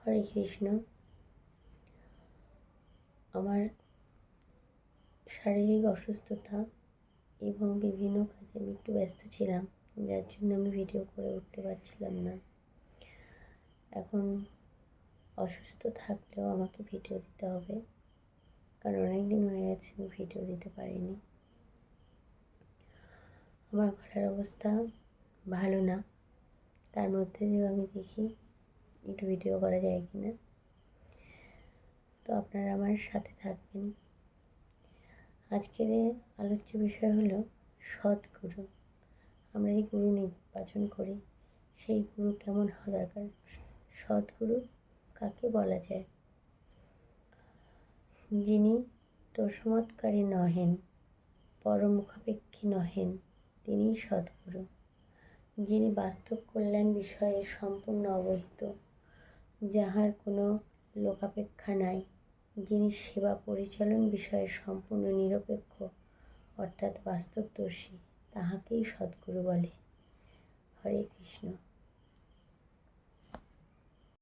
হরে কৃষ্ণ। আমার শারীরিক অসুস্থতা এবং বিভিন্ন কাজে আমি একটু ব্যস্ত ছিলাম, যার জন্য আমি ভিডিও করে উঠতে পারছিলাম না। এখন অসুস্থ থাকলেও আমাকে ভিডিও দিতে হবে, কারণ অনেক দিন হয়ে গেছে আমি ভিডিও দিতে পারিনি। আমার গলার অবস্থা ভালো না, তার মধ্যে দিয়েও আমি দেখি একটু ভিডিও করা যায় কি না। তো আপনারা আমার সাথে থাকবেন। আজকের আলোচ্য বিষয় হলো সৎগুরু। আমরা যে গুরু নির্বাচন করি, সেই গুরু কেমন হওয়া দরকার, সৎগুরু কাকে বলা যায়? যিনি তোষমৎকারী নহেন, পরমুখাপেক্ষী নহেন, তিনিই সৎগুরু। যিনি বাস্তব কল্যাণ বিষয়ে সম্পূর্ণ অবহিত, যাহার কোনো লোকাপেক্ষা নাই, যিনি সেবা পরিচালন বিষয়ে সম্পূর্ণ নিরপেক্ষ অর্থাৎ বাস্তবদর্শী, তাহাকেই সদ্গুরু বলে। হরে কৃষ্ণ।